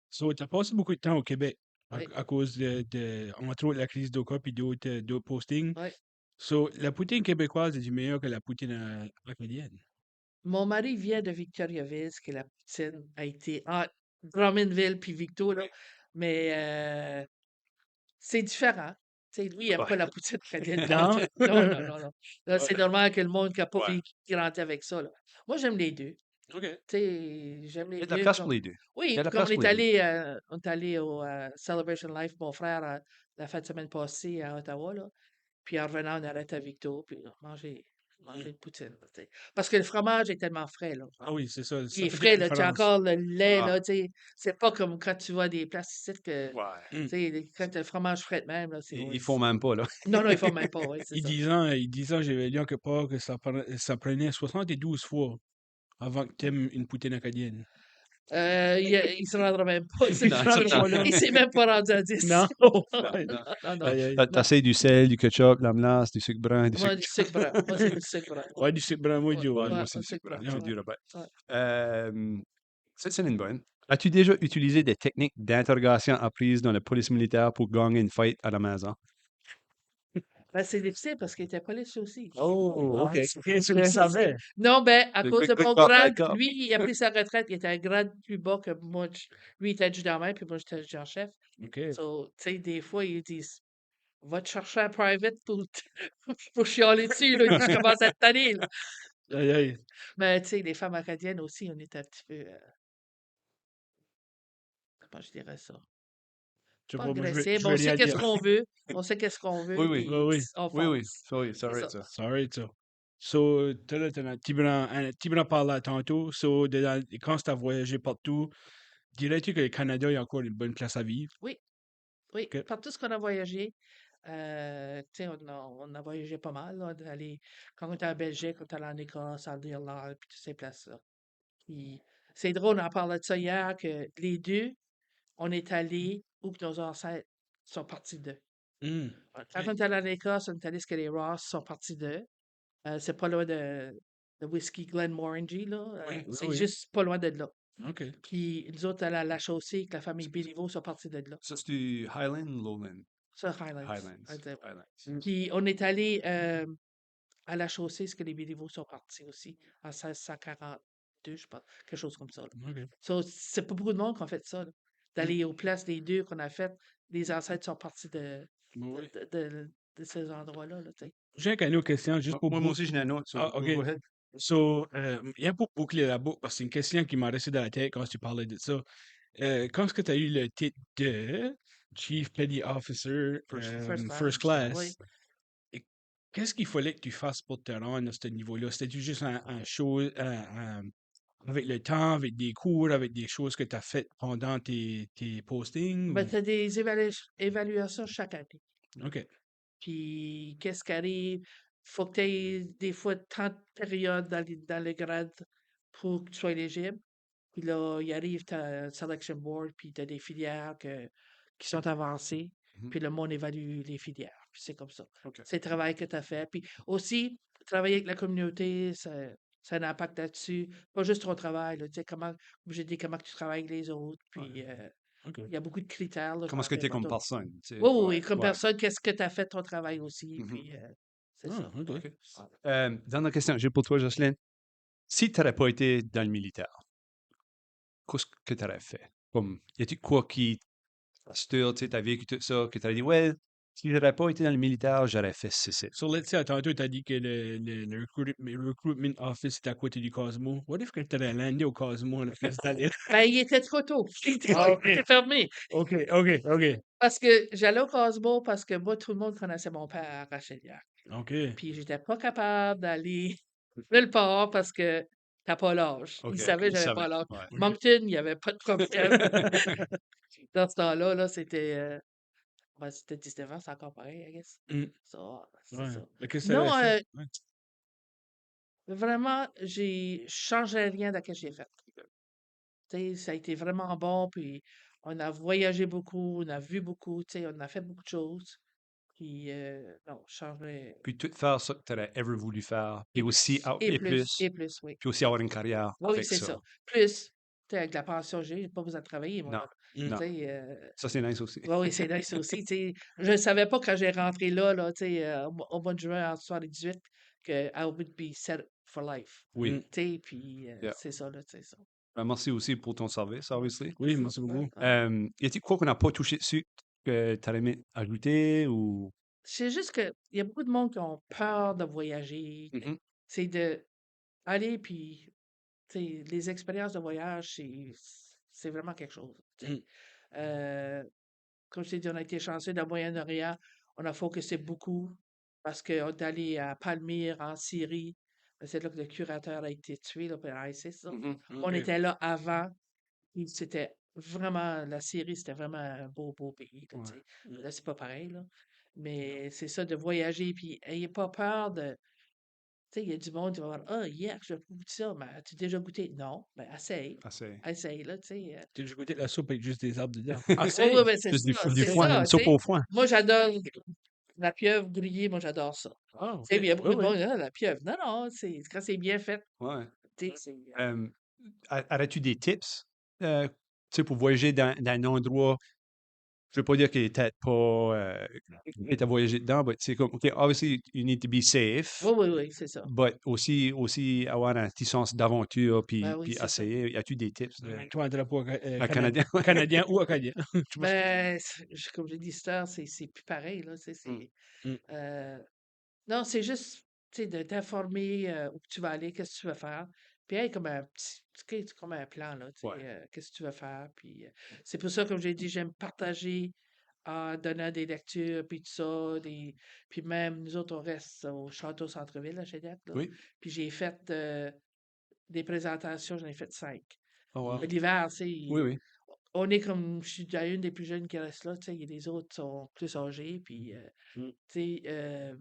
So, tu as passé beaucoup de temps au Québec Oui, à cause entre autres, la crise d'Oka puis d'autres postings. oui. So, la poutine québécoise est du meilleur que la poutine acadienne. Mon mari vient de Victoriaville, ce que la poutine a été entre Drummondville puis Victo, là. Mais c'est différent. Tu sais, lui, il aime Ouais. pas la poutine canadienne Non? pantoute. Non, non, non, non. Là, c'est Ouais. normal que le monde qui a pas Ouais. grandi avec ça, là. Moi, j'aime les deux. OK. Tu sais, j'aime Il y les a de la deux. place pour les deux. Il Oui, y a de la puis quand place pour les deux. on est allé au Celebration Life, mon frère, la fin de semaine passée à Ottawa, là. Puis en revenant, on arrête à Victo, puis on mangeait une poutine, là, tu sais. Parce que le fromage est tellement frais, là. Ah oui, c'est ça. Il Ça est fait toute la frais, là. Tu as différence. encore le lait, Ah, là, tu sais. C'est pas comme quand tu vas à des places ici que, tu ouais. Mm. sais, quand tu as le fromage frais de même, là, c'est. Ils Ouais, font même pas, là. non, non, ils font même pas, oui, c'est ça. Il disant, j'avais lu quelque part que ça prenait 72 fois avant que tu aimes une poutine acadienne. Il se rendra même pas. Il se rendra pas là. Il s'est même pas rendu à 10. Non. Non, non, non. non, non, Aïe, aïe. non. T'essayes du sel, du ketchup, de la melasse, du sucre brun, du Moi, sucre. du sucre brun. Moi, c'est du sucre brun. Ouais, du sucre blanc, moi, Ouais, Joe. Ouais, ouais, moi aussi, un du sucre sucre brun. brun. C'est Ouais, dur, ben. ouais. Ça, c'est une bonne. As-tu déjà utilisé des techniques d'interrogation apprises dans la police militaire pour gagner une fight à la maison? Ben, c'est difficile parce qu'il était police aussi. Oh, OK. Ouais, OK, tu le savais. non, ben, à Le cause de quick mon cop, grade, bad cop. lui, il a pris sa retraite, il était un grade plus bas que moi. Lui, il était adjudant-maître, puis moi, j'étais adjudant-chef. OK. So, tu sais, des fois, ils disent, va te chercher un private pour chialer dessus, là. Il dit, je commence à te tanner, là. Aïe, aïe. Mais, tu sais, les femmes acadiennes aussi, on est un petit peu, comment je dirais ça? Je sais Pas pas, moi, agressif, je mais veux on sait rien qu'est-ce dire. qu'on veut. On sait qu'est-ce qu'on Oui, veut, oui. Oui, puis oui. on Oui, oui. fonce. Sorry, C'est sorry, ça. ça. Ça. So, t'as petit blanc parlé tantôt. So, quand tu as voyagé partout, dirais-tu que le Canada est encore une bonne place à vivre? Oui, oui. OK. Par tout ce qu'on a voyagé, tu sais, on a voyagé pas mal, là, quand on était en Belgique, on était allé en Écosse, en Irlande, puis toutes ces places-là. Puis c'est drôle, on en parlait de ça hier, que les deux, on est allés où que nos ancêtres sont partis d'eux. Hmm. Quand on est allé en Écosse, on est allé ce que les Ross sont partis d'eux. C'est pas loin de Whisky Glenmorangie, là. Oui, oui, C'est oui. juste pas loin de là. OK. Puis nous autres, à la chaussée, que la famille Béliveau sont partis de là. Ça, c'est du Highland, Lowland? Ça, Highlands. Highlands. Ouais. Highlands. Puis on est allé à la chaussée, ce que les Béliveau sont partis aussi, en 1642, je pense, quelque chose comme ça, là. OK. So, c'est pas beaucoup de monde qui ont fait ça, là. D'aller aux places des deux qu'on a faites, les ancêtres sont partis Oui. de ces endroits-là, là, tu sais. J'ai une autre question, juste pour Moi aussi, j'ai une autre. Ah, OK. Go ahead. So, rien pour boucler la boucle, parce que c'est une question qui m'a resté dans la tête quand tu parlais de ça. Quand est-ce que tu as eu le titre de Chief Petty Officer First Class? Oui. Et qu'est-ce qu'il fallait que tu fasses pour te rendre à ce niveau-là? C'était-tu juste un show avec le temps, avec des cours, avec des choses que tu as faites pendant tes postings? Ben, tu as des évaluations chaque année. OK. Puis, qu'est-ce qui arrive? Faut que tu aies des fois tant de périodes dans le grade pour que tu sois éligible. Puis là, il arrive ta selection board, puis tu as des filières qui sont avancées. Mhm. Puis le monde évalue les filières. Puis c'est comme ça. OK. C'est le travail que tu as fait. Puis aussi, travailler avec la communauté, ça a un impact là-dessus. Pas juste ton travail, là, tu sais, comme j'ai dit, comment tu travailles avec les autres. Puis OK. il y a beaucoup de critères. Là, Comment est-ce que tu es comme personne? personne? tu sais? Oui, oui, Ouais, oui, comme ouais. personne, qu'est-ce que tu as fait de ton travail aussi? Mhm. Puis c'est Ah, ça. OK. OK. Dernière question, j'ai pour toi, Jocelyne. Si tu n'aurais pas été dans le militaire, qu'est-ce que tu aurais fait? Comme, y a-t-il quoi qui t'assure, tu sais, ta vécu tout ça, que tu as dit, ouais, si j'aurais pas été dans le militaire, j'aurais fait ceci. So, let's say, tantôt, tu as dit que le recruitment office était à côté du Cosmo. What if que tu allais lander au Cosmo à la place d'aller? Ben, il était trop tôt. Il était, Ah, il était fermé. OK, OK, OK. Parce que j'allais au Cosmo parce que moi, tout le monde connaissait mon père à Rachelière. OK. Puis j'étais pas capable d'aller nulle part parce que t'as pas l'âge. OK, Il savait que je j'avais pas savais. l'âge. Ouais. Moncton, il n'y avait pas de problème. Dans ce temps-là, là, c'était. Ben, c'était 19 ans, c'est encore pareil, I guess. Mm. Ça, c'est Ouais. ça. Mais qu'est-ce que Non, ça avait fait? Ouais. vraiment, je changeais rien de ce que j'ai fait. Tu sais, ça a été vraiment bon, puis on a voyagé beaucoup, on a vu beaucoup, tu sais, on a fait beaucoup de choses. Puis, non, je changerais Puis tout faire ça que tu aurais ever voulu faire, et aussi, et plus, oui. puis aussi avoir une carrière Oui, avec c'est ça. ça. Plus, tu sais, avec la pension que j'ai pas besoin de travailler, moi, Non, là. Mm. Tu non, sais, ça c'est nice aussi. oui, c'est nice aussi, tu sais. Je ne savais pas quand j'ai rentré là, tu sais, au mois de juin en 78, qu'à bout de for life. Oui. Mm. Tu sais, puis Yeah. c'est ça, là, tu sais ça. Merci aussi pour ton service, obviously. Oui, merci beaucoup. Y a-t-il quoi qu'on n'a pas touché dessus que tu aurais aimé ajouter ou... C'est juste qu'il y a beaucoup de monde qui ont peur de voyager. Mhm. C'est de aller, puis, tu sais, les expériences de voyage, c'est vraiment quelque chose. Tu sais. Mm. Comme je t'ai dit, on a été chanceux dans le Moyen-Orient. On a focusé beaucoup parce qu'on est allé à Palmyre, en Syrie. C'est là que le curateur a été tué là, par ISIS. Là. Mhm. On OK. était là avant. Puis c'était vraiment, la Syrie, c'était vraiment un beau, beau pays. Là, tu Ouais. sais. Là, c'est pas pareil. Là. Mais c'est ça, de voyager. Puis, ayez pas peur de. Tu sais, il y a du monde qui va voir, ah, yeah, je vais goûter ça. Mais as-tu déjà goûté? Non. Ben, essaye. Assez. Essaye, là, tu sais. T'as déjà goûté de la soupe avec juste des arbres dedans? Oui, Essaye! oui, ben, c'est Juste ça, du c'est foin, ça, une tu soupe sais. au foin. Moi, j'adore la pieuvre grillée, moi, j'adore ça. Ah, Tu sais, OK. il y a beaucoup Oui, de oui. monde, ah, la pieuvre. Non, non, quand c'est bien fait, Ouais. tu sais, c'est. Aurais-tu des tips tu sais, pour voyager dans un endroit, je veux pas dire qu'il est peut-être pas great à voyager dedans, mais c'est comme, OK, obviously, you need to be Oui, safe, oui, oui, c'est ça. but aussi avoir un petit sens d'aventure, Ben puis, oui, puis c'est ça. essayer. As-tu des tips? Toi, un drapeau Un Canadien? canadien ou acadien. Je pense. Ben, comme j'ai dit, Star, c'est plus pareil, là, tu sais, Mm. Mm. euh, non, c'est juste, tu sais, de t'informer où que tu vas aller, qu'est-ce que tu veux faire. Puis, hey, comme un petit, tu sais, comme un plan, là, tu sais, Ouais. qu'est-ce que tu veux faire. Puis, c'est pour ça, comme j'ai dit, j'aime partager en donnant des lectures, puis tout ça. Puis même, nous autres, on reste au Château Centre-Ville, à Québec, là. Oui. Puis j'ai fait des présentations, j'en ai fait 5. Oh, wow. L'hiver, tu sais, Oui, oui. on est comme, je suis déjà une des plus jeunes qui reste là, tu sais, les autres sont plus âgés, puis, Mm. tu sais,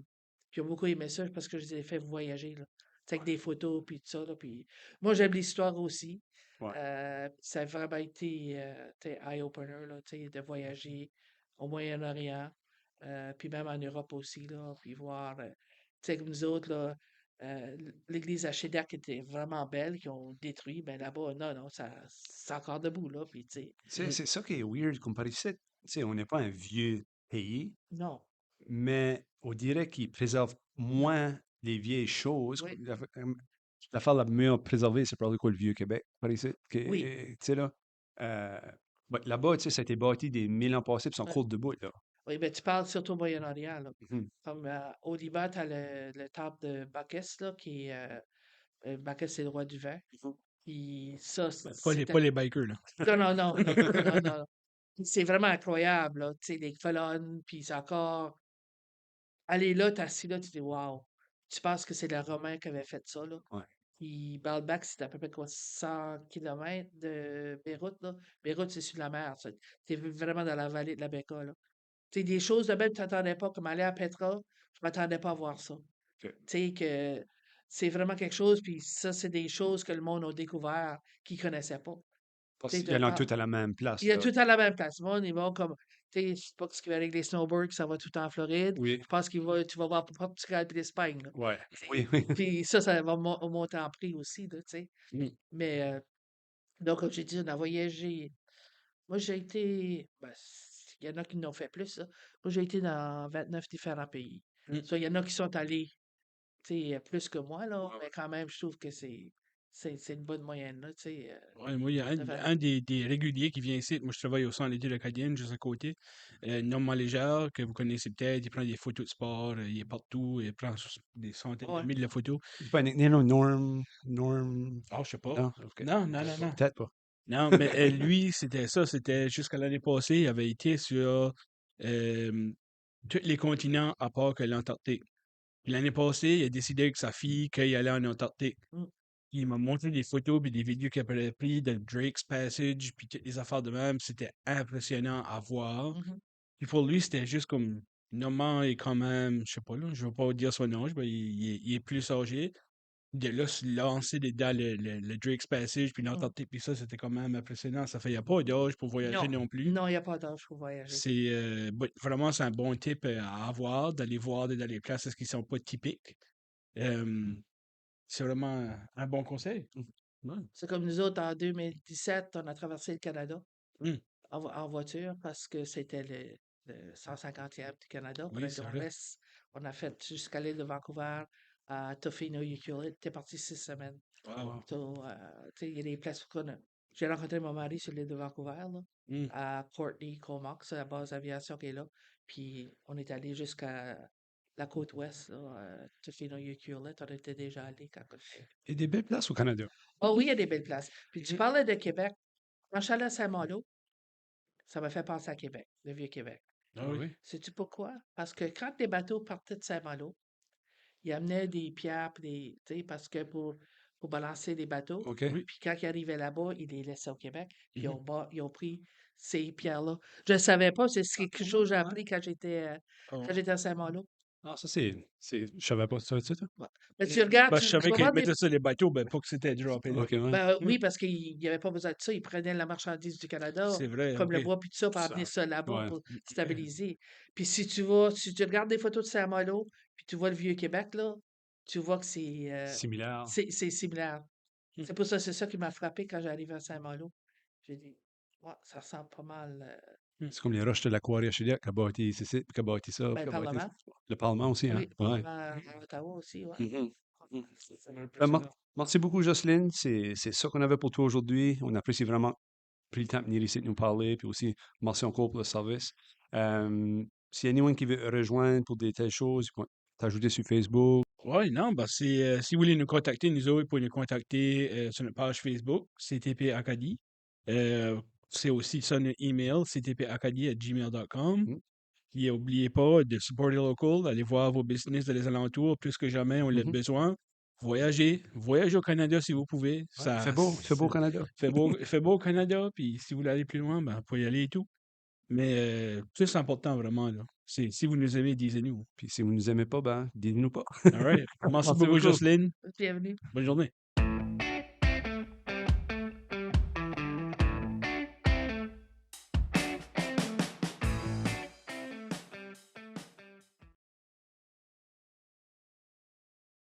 puis ils ont beaucoup aimé ça parce que je les ai fait voyager, là. Tu sais, avec des photos, puis tout ça, là, puis moi, j'aime l'histoire aussi. Ouais. Ça a vraiment été, tu sais, eye-opener, là, tu sais, de voyager au Moyen-Orient, puis même en Europe aussi, là, puis voir, tu sais, comme nous autres, là, l'église à Chedac était vraiment belle, qu'ils ont détruit, ben là-bas, non, non, c'est encore debout, là, puis tu sais, C'est ça qui est weird comparé ici. Tu sais, on n'est pas un vieux pays, non, mais on dirait qu'ils préservent moins les vieilles choses. oui, L'affaire la mieux préservée, c'est probablement quoi le vieux Québec, par ici. oui. Tu sais, là, euh, ouais, là-bas, tu sais, ça a été bâti des 1000 ans passés, puis ils sont Ouais. courts debout, là. Oui, ben, tu parles surtout au Moyen-Orient, là. Mhm. Comme au Liban, tu as le temple de Bacchus, là, qui est. Bacchus, c'est le roi du vin. Puis ça, Pas c'était. les bikers, là. Non, non, non, non, non, non. Puis c'est vraiment incroyable, là. Tu sais, les colonnes, puis c'est encore. Aller là, t'es assis là, tu dis, waouh. Tu penses que c'est le Romain qui avait fait ça, là. Ouais. Puis Baalbek, c'est à peu près quoi, 100 km de Beyrouth, là. Beyrouth, c'est sur la mer, ça. T'es vraiment dans la vallée de la Bekaa, là. Tu sais, des choses de même que tu t'attendais pas, comme aller à Petra, je m'attendais pas à voir ça. OK. Tu sais, que c'est vraiment quelque chose, puis ça, c'est des choses que le monde a découvert qu'ils connaissaient pas. Parce Tu sais, qu'il y en a tout à la même place, il y a là. tout à la même place. Le monde, ils vont comme, tu sais, je sais pas ce qu'il va avec les snowboards, ça va tout en Floride. Oui. Je pense tu vas voir Portugal et l'Espagne, là. Ouais. Tu sais. Oui, oui. Puis ça va monter en prix aussi, là, tu sais. Mm. Mais, donc, comme j'ai dit, on a voyagé. Moi, j'ai été, ben, il y en a qui n'ont fait plus, là. Moi, j'ai été dans 29 différents pays. Mm. Ça, il y en a qui sont allés, tu sais, plus que moi, là, Ouais, mais quand même, je trouve que c'est une bonne moyenne, là, tu sais. Ouais, moi, il y a Ça fait- un des réguliers qui vient ici. Moi, je travaille au centre d'études acadiennes, juste à côté. Normand Légère, que vous connaissez peut-être. Il prend des photos de sport. Il est partout. Il prend des centaines de Ouais. milliers de photos. C'est pas un nickname, non, Norm... Ah, je sais pas. Non, OK. Non, non, non, non. Peut-être pas. Non, mais lui, c'était ça. C'était jusqu'à l'année passée. Il avait été sur tous les continents à part que l'Antarctique. Puis l'année passée, il a décidé avec sa fille qu'il allait en Antarctique. Mm. Il m'a montré des photos et des vidéos qu'il avait pris de Drake's Passage, puis toutes les affaires de même. C'était impressionnant à voir. Mhm. Puis pour lui, c'était juste comme. Normand est quand même, je sais pas, là, je veux pas dire son âge, mais il est plus âgé. De là, se lancer dans le Drake's Passage, puis Mm. l'Antarctique, puis ça, c'était quand même impressionnant. Ça fait, il n'y a pas d'âge pour voyager Non, non plus. non, il n'y a pas d'âge pour voyager. C'est vraiment, c'est un bon type à avoir, d'aller voir dans les places qui sont pas typiques. Euh, c'est vraiment un bon conseil. Ouais. C'est comme nous autres, en 2017, on a traversé le Canada Mm. en voiture parce que c'était le 150e du Canada. On Oui, a dit, c'est on vrai. reste, on a fait jusqu'à l'île de Vancouver à Tofino Ukulele. T'es parti 6 semaines. Wow. So, tu sais, il y a des places qu'on a. J'ai rencontré mon mari sur l'île de Vancouver, là, Mm. à Courtney, Comox, c'est la base d'aviation qui est là. Puis on est allé jusqu'à la côte ouest, là, Tofino Ukulele. On était déjà allé quand on était. Il y a des belles places au Canada. Oh oui, il y a des belles places. Puis tu Mhm. parlais de Québec. Quand je suis allé à Saint-Malo, ça m'a fait penser à Québec, le Vieux-Québec. Ah oui. oui. Sais-tu pourquoi? Parce que quand les bateaux partaient de Saint-Malo, ils amenaient des pierres, puis des, tu sais, parce que pour balancer les bateaux, OK. Oui. puis quand ils arrivaient là-bas, ils les laissaient au Québec, puis Mhm. ils ont pris ces pierres-là. Je ne savais pas, c'est quelque chose que j'ai appris Oh. quand j'étais à Saint-Malo. Ah, ça, je savais pas ça, tu sais, toi? Ouais. Mais tu regardes, Ben, je tu savais vas qu'ils voir des. mettaient ça les bateaux, ben, pas que c'était droppé là. OK, ouais. Ben Mm. oui, parce qu'il n'y avait pas besoin de ça. Ils prenaient la marchandise du Canada, C'est vrai, comme le ok. bois, puis tout ça, pour amener Ça, ça là-bas ouais. pour Mm. stabiliser. Puis si tu regardes des photos de Saint-Malo, puis tu vois le Vieux-Québec, là, tu vois que Similaire. c'est similaire. Mm. C'est ça qui m'a frappé quand j'arrivais à Saint-Malo. J'ai dit, ouais, ça ressemble pas mal. C'est comme les roches de l'Aquaria Chiliac qui a bâti ici, qui a bâti ça, Ben, qui le a bâti Parlement. le Parlement aussi, hein? Oui, le Ouais. Parlement à Ottawa aussi, ouais. Mhm. Mhm. C'est Ben, impressionnant. merci beaucoup, Jocelyne. C'est ça qu'on avait pour toi aujourd'hui. On apprécie vraiment pris le temps de venir ici de nous parler, puis aussi merci encore pour le service. S'il y a anyone qui veut rejoindre pour des telles choses, t'ajouter sur Facebook. Oui, non, ben si vous voulez nous contacter, nous autres, vous pouvez nous contacter sur notre page Facebook, CTP Acadie. C'est aussi ça notre email, ctpacadie@gmail.com. Mm. Puis n'oubliez pas de supporter local, d'aller voir vos business dans les alentours, plus que jamais, on l'a Mhm. besoin. Voyagez au Canada si vous pouvez. Ouais, il fait beau au Canada. Il fait beau au Canada, puis si vous voulez aller plus loin, ben, vous pouvez y aller et tout. Mais ça, c'est important vraiment, là. Si vous nous aimez, dites-nous. Puis si vous ne nous aimez pas, ben, dites-nous pas. All right. Merci Merci beaucoup, beaucoup. Jocelyne. Bienvenue. Bonne journée.